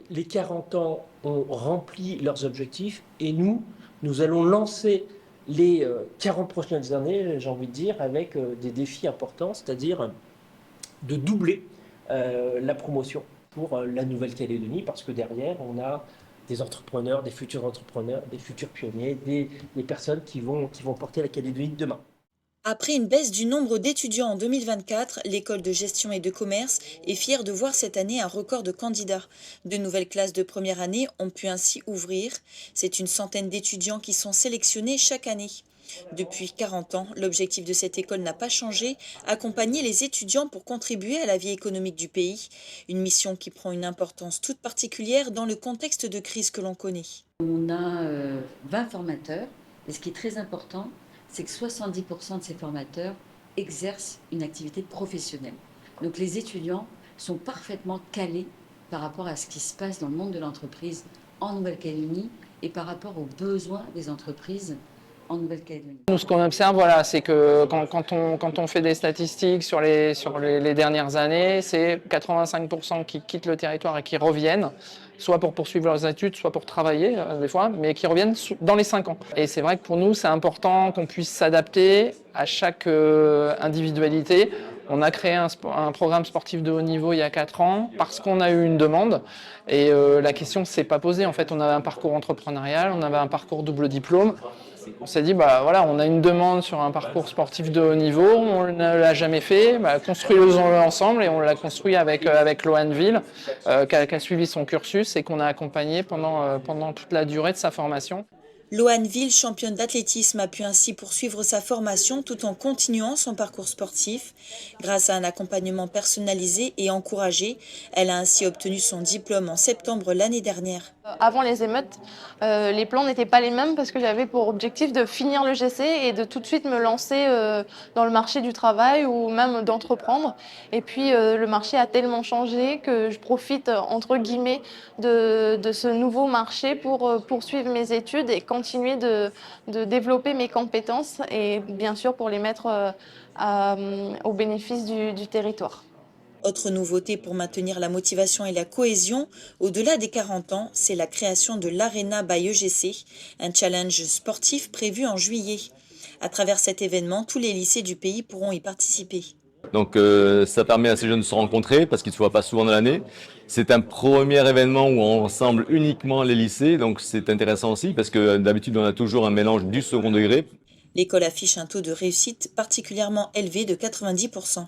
les 40 ans ont rempli leurs objectifs et nous allons lancer les 40 prochaines années, j'ai envie de dire, avec des défis importants, c'est-à-dire de doubler la promotion pour la Nouvelle-Calédonie, parce que derrière, on a des entrepreneurs, des futurs pionniers, des personnes qui vont porter la Calédonie de demain. Après une baisse du nombre d'étudiants en 2024, l'école de gestion et de commerce est fière de voir cette année un record de candidats. De nouvelles classes de première année ont pu ainsi ouvrir. C'est une centaine d'étudiants qui sont sélectionnés chaque année. Depuis 40 ans, l'objectif de cette école n'a pas changé, accompagner les étudiants pour contribuer à la vie économique du pays. Une mission qui prend une importance toute particulière dans le contexte de crise que l'on connaît. On a 20 formateurs et ce qui est très important, c'est que 70% de ces formateurs exercent une activité professionnelle. Donc les étudiants sont parfaitement calés par rapport à ce qui se passe dans le monde de l'entreprise en Nouvelle-Calédonie et par rapport aux besoins des entreprises en Nouvelle-Calédonie. Nous, ce qu'on observe, voilà, c'est que quand on fait des statistiques sur les dernières années, c'est 85% qui quittent le territoire et qui reviennent, soit pour poursuivre leurs études, soit pour travailler, des fois, mais qui reviennent dans les 5 ans. Et c'est vrai que pour nous, c'est important qu'on puisse s'adapter à chaque individualité. On a créé un programme sportif de haut niveau il y a 4 ans parce qu'on a eu une demande et la question ne s'est pas posée. En fait, on avait un parcours entrepreneurial, on avait un parcours double diplôme. On s'est dit, bah voilà, on a une demande sur un parcours sportif de haut niveau, on ne l'a jamais fait, bah, construisons-le ensemble et on l'a construit avec Loanville, qui a suivi son cursus et qu'on a accompagné pendant toute la durée de sa formation. Loanville, championne d'athlétisme, a pu ainsi poursuivre sa formation tout en continuant son parcours sportif. Grâce à un accompagnement personnalisé et encouragé, elle a ainsi obtenu son diplôme en septembre l'année dernière. Avant les émeutes, les plans n'étaient pas les mêmes parce que j'avais pour objectif de finir le GC et de tout de suite me lancer dans le marché du travail ou même d'entreprendre. Et puis le marché a tellement changé que je profite entre guillemets de ce nouveau marché pour poursuivre mes études et continuer de développer mes compétences et bien sûr pour les mettre au bénéfice du territoire. Autre nouveauté pour maintenir la motivation et la cohésion, au-delà des 40 ans, c'est la création de l'Arena by EGC, un challenge sportif prévu en juillet. À travers cet événement, tous les lycées du pays pourront y participer. Donc ça permet à ces jeunes de se rencontrer parce qu'ils ne se voient pas souvent dans l'année. C'est un premier événement où on rassemble uniquement les lycées, donc c'est intéressant aussi parce que d'habitude on a toujours un mélange du second degré. L'école affiche un taux de réussite particulièrement élevé de 90%.